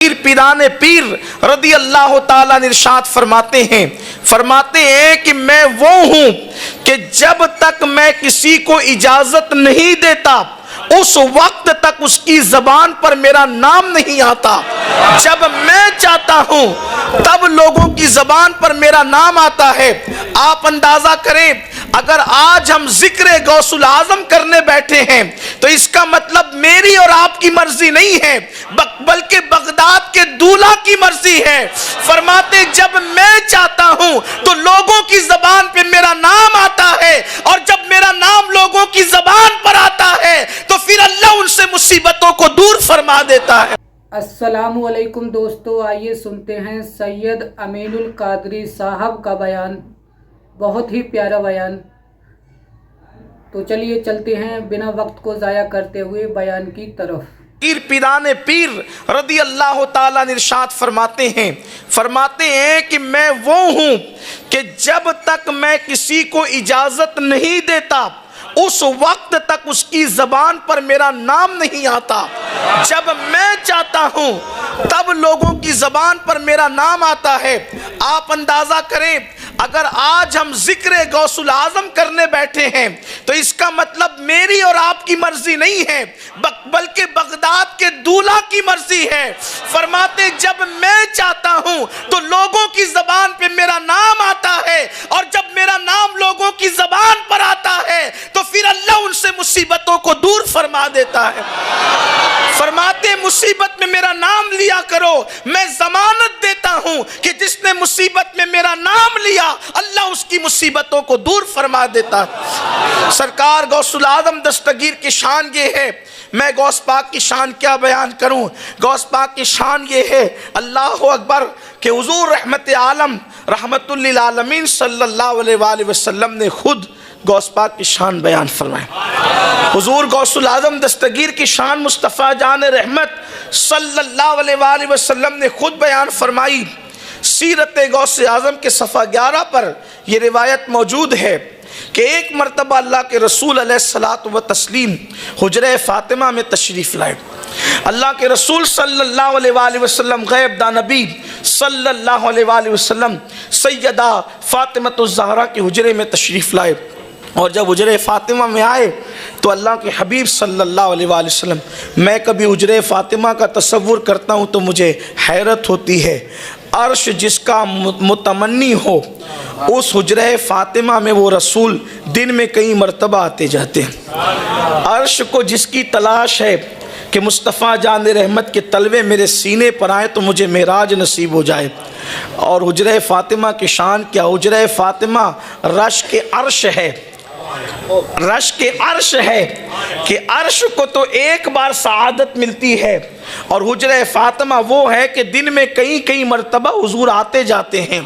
पीर पीराने पीर रदी अल्लाह ताला इरशाद फरमाते हैं कि मैं वो हूं कि जब तक मैं किसी को इजाजत नहीं देता उस वक्त तक उसकी जबान पर मेरा नाम नहीं आता। जब मैं चाहता हूं तब लोगों की जबान पर मेरा नाम आता है। आप अंदाजा करें, अगर आज हम जिक्र गौसुल आजम करने बैठे हैं तो इसका मतलब मेरी और आपकी मर्जी नहीं है, बल्कि बगदाद के दूल्हा की मर्जी है। फरमाते जब मैं चाहता हूं तो लोगों की जबान पे मेरा नाम आता है, और जब मेरा नाम लोगों की जबान पर आता है तो फिर अल्लाह उनसे मुसीबतों को दूर फरमा देता है। अस्सलामु अलैकुम दोस्तों, आइए सुनते हैं सैयद अमीनुल कादरी साहब का बयान। बहुत ही प्यारा बयान। तो चलिए चलते हैं बिना वक्त को ज़ाया करते हुए बयान की तरफ। पीर पीराने पीर रदी अल्लाह ताला इरशाद फरमाते हैं कि मैं वो हूं कि जब तक मैं किसी को इजाजत नहीं देता उस वक्त तक उसकी जबान पर मेरा नाम नहीं आता। जब मैं चाहता हूं तब लोगों की जबान पर मेरा नाम आता है। आप अंदाजा करें, अगर आज हम जिक्र गौसुल आजम करने बैठे हैं तो इसका मतलब मेरी और आपकी मर्जी नहीं है, बल्कि बगदाद के दूल्हा की मर्जी है। फरमाते जब मैं चाहता हूं तो लोगों की जबान पे मेरा नाम आता है, और जब मेरा नाम लोगों की जबान पर आता है तो फिर अल्लाह उनसे मुसीबतों को दूर फरमा देता है। फरमाते मुसीबत में मेरा नाम लिया करो, मैं जमानत देता हूं कि जिसने मुसीबत में मेरा नाम लिया अल्लाह उसकी मुसीबतों को दूर फरमा देता है। सरकार गौसुल आजम दस्तगीर की शान ये है, मैं गौस पाक की शान क्या बयान करूं। गौस पाक की शान ये है, अल्लाह अकबर, कि हुजूर रहमत आलम रहमतुल लिल आलमीन सल्लल्लाहु अलैहि वसल्लम ने खुद गौस पाक की शान बयान फरमाया। हुजूर गौसुल आजम दस्तगीर की शान मुस्तफ़ा जान रहमत सल्लल्लाहु अलैहि वसल्लम ने खुद बयान फरमाई। सीरत गौस आजम के सफ़ा 11 पर यह रिवायत मौजूद है कि एक मरतबा अल्लाह के रसूल अलैहिस्सलातु व तस्लीम हुजरे फ़ातिमा में तशरीफ़ लाए। अल्लाह के रसूल सल्लल्लाहु अलैहि वसल्लम गैब दा नबी सल्लल्लाहु अलैहि वसल्लम सैयदा फ़ातिमतुज़ ज़हरा के हुजरे में तशरीफ़ लाए, और जब हुजरे फ़ातिमा में आए तो अल्लाह के हबीब सल्लल्लाहु अलैहि वसल्लम, मैं कभी हुजरे फ़ातिमा का तसव्वुर करता हूँ तो मुझे हैरत होती है। अर्श जिसका मुतमन्नी हो उस हुजरे फ़ातिमा में वो रसूल दिन में कई मरतबा आते जाते हैं। अर्श को जिसकी तलाश है कि मुस्तफ़ा जान रहमत के तलवे मेरे सीने पर आए तो मुझे मेराज नसीब हो जाए। और हुजरे फ़ातिमा की शान क्या, हुजरे फ़ातिमा रश के अर्श है, रश के अर्श है कि अर्श को तो एक बार सआदत मिलती है, और हुजरे फ़ातिमा वो है कि दिन में कई मरतबा हुजूर आते जाते हैं।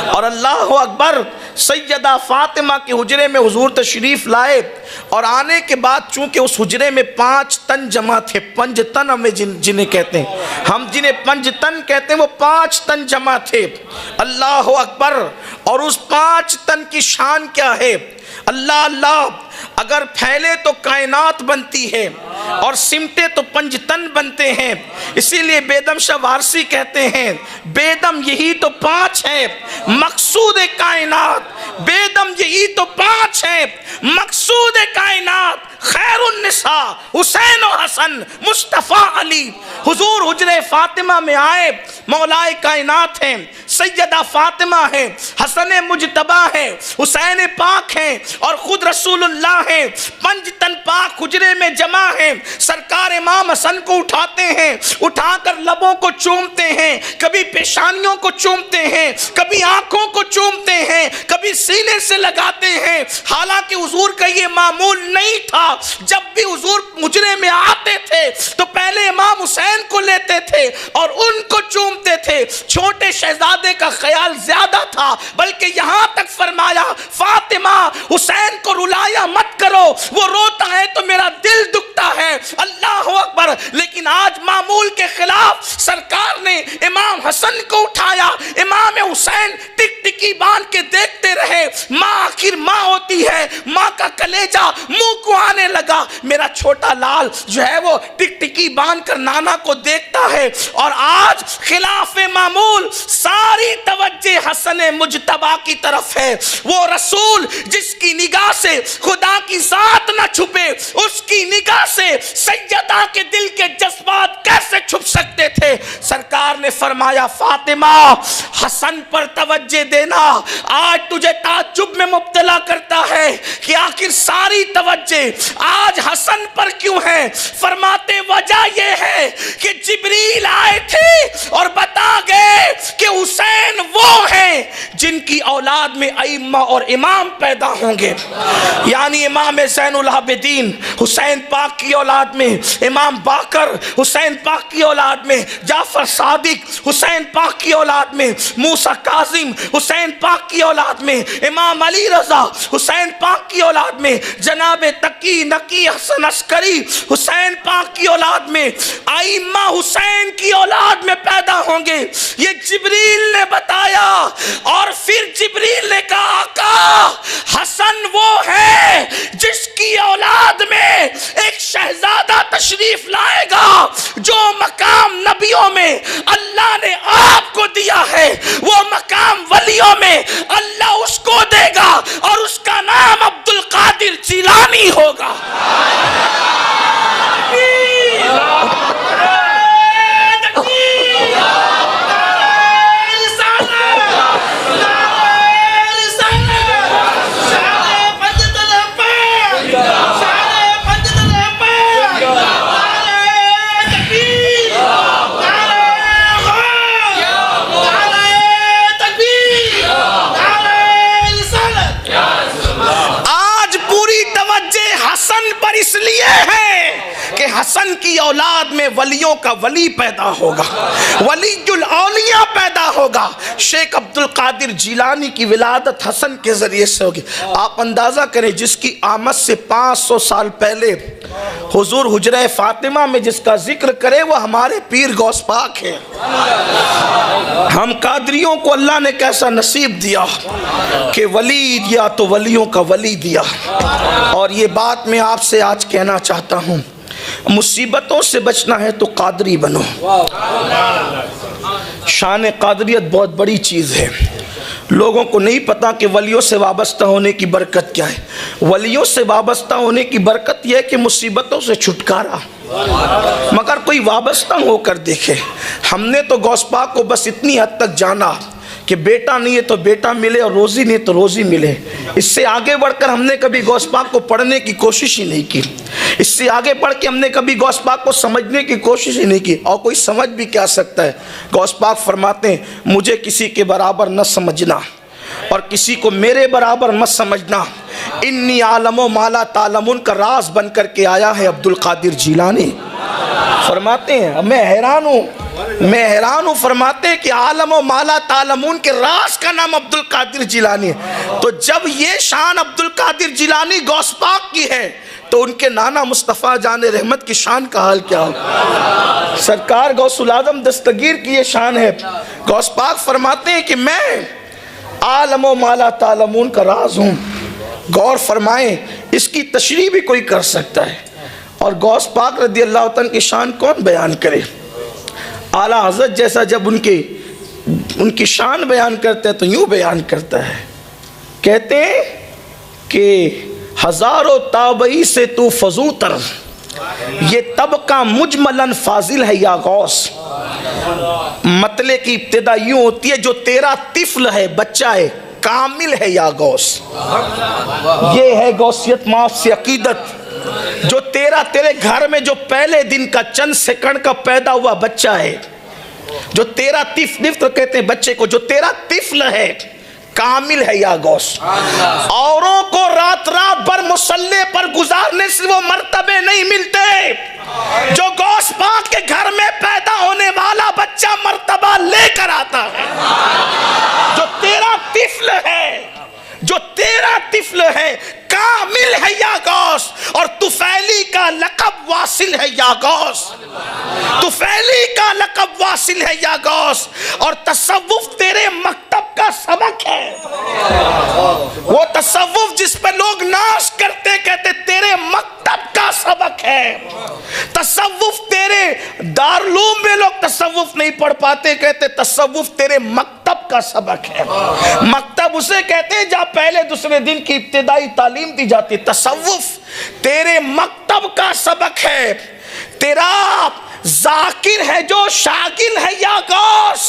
और अल्लाह अकबर, सैयदा फ़ातिमा के हुजरे में हुजूर तशरीफ़ लाए, और आने के बाद चूँकि उस हुजरे में 5 तन जमा थे, पंजतन हमें जिन्हें कहते हैं, हम जिन्हें पंजतन कहते हैं वो 5 तन जमा थे। अल्लाह अकबर। और उस 5 तन की शान क्या है, अल्लाह अल्लाह, अगर फैले तो कायनात बनती है और सिमटे तो पंजतन बनते हैं। इसीलिए बेदम शाह वारसी कहते हैं, बेदम यही तो 5 है मकसूद कायनात, बेदम यही तो 5 है मकसूद कायनात, खैरुन निसा हुसैन और हसन मुस्तफ़ा अली। हुजूर हुजरे फ़ातिमा में आए, मौलाए कायनात हैं, सैयदा फ़ातिमा है, हसन मुजतबा है, हुसैन पाक हैं, और खुद रसूलुल्लाह हैं। पंजतन पाक हुजरे में जमा है। सरकार इमाम हसन को उठाते हैं, उठाकर लबों को चूमते हैं, कभी पेशानियों को चूमते हैं, कभी आंखों को चूमते हैं, कभी सीने से लगाते हैं। हालांकि हुजूर का ये मामूल नहीं था। जब भी हुजूर हुजरे में आते थे तो पहले इमाम हुसैन को लेते थे और उनको चूमते थे। छोटे शहजादे का ख्याल ज्यादा था, बल्कि यहां तक फरमाया, फातिमा हुसैन को रुलाया मत करो, वो रोता है तो मेरा दिल दुखता है। अल्लाह अकबर। लेकिन आज मामूल के खिलाफ सरकार ने इमाम हसन को उठाया, इमाम हुसैन टिक टिकी बांध के देखते रहे, माँ आखिर माँ होती है, माँ का कलेजा मुंह को आने लगा। मेरा छोटा लाल जो है वो टिकटिकी बांधकर नाना को देखता है और आज खिलाफे मामूल सारी तवज्जे हसन मुजतबा की तरफ है। वो रसूल जिसकी निगाह से खुदा की जात न छुपे, उसकी निगाह से सैयदा के दिल के जज्बात कैसे छुप सकते थे। सरकार ने फरमाया, फातिमा हसन पर तवज्जे देना। आज तुझे ताज्जुब में मुब्तला करता है कि आखिर सारी तवज्जे आज हसन पर क्यों है। फरमाते वजह यह है कि जिब्रील आए थे और बता गए कि हुसैन वो हैं जिनकी औलाद में अइम्मा और इमाम पैदा होंगे, यानी इमाम ज़ैनुल आबिदीन हुसैन पाक की औलाद में, इमाम बाकर हुसैन पाक की औलाद में, जाफर सादिक हुसैन पाक की औलाद में, मूसा काजिम हुसैन पाक की औलाद में, इमाम अली रजा हुसैन पाक की औलाद में, जनाब तकी नकी हसन अस्करी हुसैन पाक की औलाद में, अइम्मा हुसैन की औलाद में पैदा होंगे। ये जिब्रील ने बताया और फिर जिब्रील ने कहा, आका हसन वो है जिसकी औलाद में एक शहजादा तशरीफ लाएगा जो मकाम नबियों में अल्लाह ने आपको दिया है, वो मकाम वलियों में अल्लाह उसको देगा और उसका नाम अब्दुल कादिर जिलानी होगा। इसलिए है कि हसन की औलाद में वलियों का वली पैदा होगा, वलीजुल औलिया पैदा होगा। शेख अब्दुल कादिर जिलानी की विलादत हसन के जरिए से होगी। आप अंदाजा करें, जिसकी आमद से 500 साल पहले हुजूर हुजरे फातिमा में जिसका जिक्र करे वो हमारे पीर गौस पाक है। हम कादरियों को अल्लाह ने कैसा नसीब दिया कि वली दिया तो वलियों का वली दिया। और ये बात मैं आपसे आज कहना चाहता हूँ, मुसीबतों से बचना है तो कादरी बनो। शान कादरियत बहुत बड़ी चीज़ है। लोगों को नहीं पता कि वलियों से वाबस्ता होने की बरकत क्या है। वलियों से वाबस्ता होने की बरकत यह है कि मुसीबतों से छुटकारा। मगर कोई वाबस्ता होकर देखे। हमने तो गौस पाक को बस इतनी हद तक जाना कि बेटा नहीं है तो बेटा मिले और रोज़ी नहीं तो रोज़ी मिले। इससे आगे बढ़कर हमने कभी गौस पाक को पढ़ने की कोशिश ही नहीं की। इससे आगे बढ़ के हमने कभी गौस पाक को समझने की कोशिश ही नहीं की। और कोई समझ भी क्या सकता है। गौस पाक फरमाते हैं, मुझे किसी के बराबर न समझना और किसी को मेरे बराबर मत समझना। इन्नी आलमो माला तालमुन का राज बन करके आया है अब्दुल कादिर जिलानी। फरमाते हैं मैं हैरान हूँ। फरमाते हैं कि आलम व माला तालमून के राज का नाम अब्दुल कादिर जिलानी है। तो जब ये शान अब्दुल कादिर जिलानी गौस पाक की है तो उनके नाना मुस्तफ़ा जान रहमत की शान का हाल क्या हो। सरकार गौसुल आज़म दस्तगीर की ये शान है। गौस पाक फरमाते हैं कि मैं आलम व माला तालमून का राज हूँ। गौर फरमाएं, इसकी तशरीह भी कोई कर सकता है। और गौस पाक रज़ी अल्लाह तआला की शान कौन बयान करे। आला हज़रत जैसा जब उनकी शान बयान करते हैं तो यूँ बयान करता है, कहते हैं कि हज़ारों ताबई से तू फजूतर, ये तबका मुजमलन फाजिल है या गौस। मतले की इब्तिदा यूँ होती है, जो तेरा तिफल है, बच्चा है, कामिल है या गौस। ये है गौसियत माफ से अकीदत। जो तेरे घर में जो पहले दिन का चंद सेकंड का पैदा हुआ बच्चा है, जो तेरा तिफ्ल कहते हैं बच्चे को, जो तेरा तिफ्ल है, कामिल है या गौस। औरों को रात भर मुसल्ले पर गुजारने से वो मर्तबे नहीं मिलते जो गौस पाक के घर में पैदा होने वाला बच्चा मर्तबा लेकर आता है। जो तेरा तिफ्ल है, कामिल है या गौस। और तुफैली का लक़ब वासिल है या गौस। तुफैली का लक़ब वासिल है या गौस। और तसव्वुफ तेरे मकतब का सबक सबक है। वो तसव्वुफ जिस पे लोग नाश करते कहते तेरे मकतब का सबक है। तसव्वुफ तेरे दारुलूम में लोग तसव्वुफ नहीं पढ़ पाते कहते तसव्वुफ तेरे मकतब का सबक है। मकतब उसे कहते हैं जहाँ पहले दूसरे दिन की इब्तिदाई तालीम दी जाती। तसव्वुफ तेरे मकतब का सबक है। तेरा जाकिर है जो शागिल है या गौस,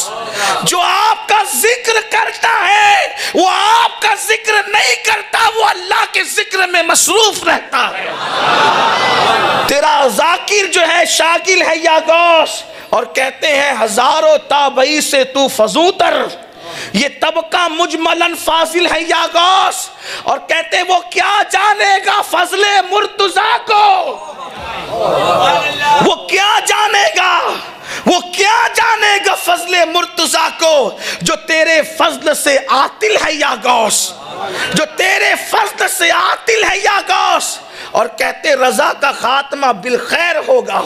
जो आपका जिक्र करता है वो आपका जिक्र नहीं करता, वो अल्लाह के जिक्र में मसरूफ रहता है। तेरा जाकिर जो है शागिल है या गौस। और कहते हैं हजारों ताबई से तू फजूतर, ये तबका मुजमलन फाजिल है या गौस। और कहते वो क्या जानेगा फजले मुर्तजा को, वो क्या जानेगा, वो क्या जानेगा फजले मुर्तजा को, जो तेरे फजल से आतिल है या गौस, जो तेरे फजल से आतिल है या गौस। और कहते रजा का खात्मा बिल खैर होगा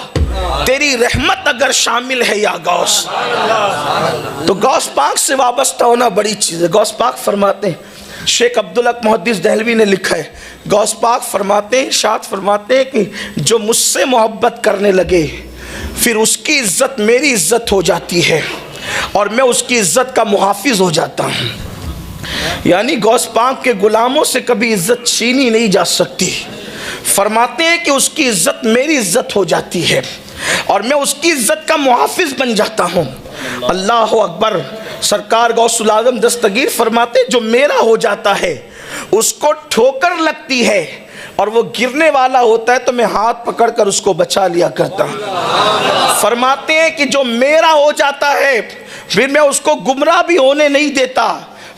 तेरी रहमत अगर शामिल है या गौस। तो गौस पाक से वाबस्ता होना बड़ी चीज़ है। गौस पाक फरमाते हैं, शेख अब्दुल हक मुहद्दिस दहलवी ने लिखा है, गौस पाक फरमाते हैं, इरशाद फरमाते हैं कि जो मुझसे मोहब्बत करने लगे फिर उसकी इज्जत मेरी इज्जत हो जाती है और मैं उसकी इज्जत का मुहाफिज हो जाता हूँ। यानी गौस पाक के गुलामों से कभी इज्जत छीनी नहीं जा सकती। फरमाते हैं कि उसकी इज्जत मेरी इज्जत हो जाती है और मैं उसकी इज्जत का मुहाफिज बन जाता हूँ। अल्लाह अकबर। सरकार गौसुल आज़म दस्तगीर फरमाते जो मेरा हो जाता है उसको ठोकर लगती है और वो गिरने वाला होता है तो मैं हाथ पकड़कर उसको बचा लिया करता हूँ। फरमाते हैं कि जो मेरा हो जाता है फिर मैं उसको गुमराह भी होने नहीं देता।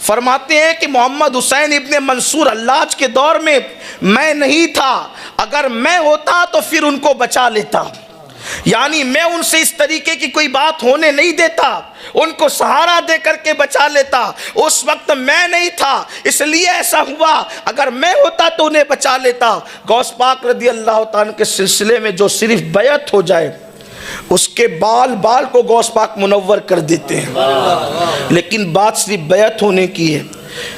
फरमाते हैं कि मोहम्मद हुसैन इब्ने मंसूर हल्लाज के दौर में मैं नहीं था, अगर मैं होता तो फिर उनको बचा लेता। यानी मैं उनसे इस तरीके की कोई बात होने नहीं देता, उनको सहारा दे करके बचा लेता। उस वक्त मैं नहीं था इसलिए ऐसा हुआ, अगर मैं होता तो उन्हें बचा लेता। गौस पाक रदी अल्लाह ताला के सिलसिले में जो सिर्फ बैत हो जाए उसके बाल बाल को गौस पाक मुनव्वर कर देते हैं। लेकिन बात सिर्फ बैत होने की है।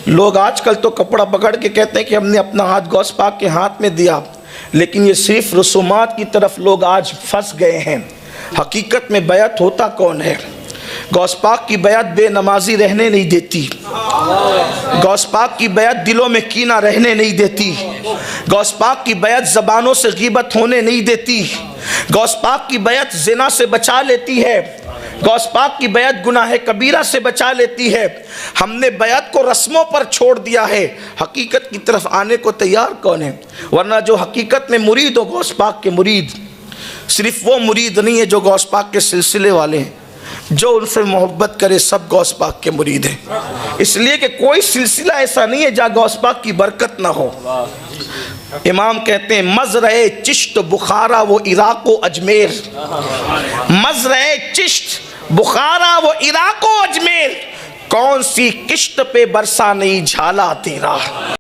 लोग आजकल तो कपड़ा पकड़ के कहते हैं कि हमने अपना हाथ गौस पाक के हाथ में दिया, लेकिन ये सिर्फ रसूमात की तरफ लोग आज फंस गए हैं। हकीकत में बैत होता कौन है? गौस पाक की बैत बेनमाजी रहने नहीं देती, गौस पाक की बैत दिलों में कीना रहने नहीं देती, गौस पाक की बैत ज़बानों से ग़ीबत होने नहीं देती, गौस पाक की बैत ज़िना से बचा लेती है, गौस पाक की बैत गुनाह कबीरा से बचा लेती है। हमने बैत को रस्मों पर छोड़ दिया है, हकीकत की तरफ आने को तैयार कौन है? वरना जो हकीकत में मुरीद हो गौस पाक के मुरीद, सिर्फ वो मुरीद नहीं है जो गौस पाक के सिलसिले वाले हैं, जो उनसे मोहब्बत करे सब गौस पाक के मुरीद हैं। इसलिए कि कोई सिलसिला ऐसा नहीं है जहाँ गौस पाक की बरकत ना हो। इमाम कहते हैं मज़रए चिश्त बुखारा वो इराक व अजमेर, मज़रए चिश्त बुखारा वो इराक व अजमेर, कौन सी किश्त पे बरसा नहीं झाला तेरा।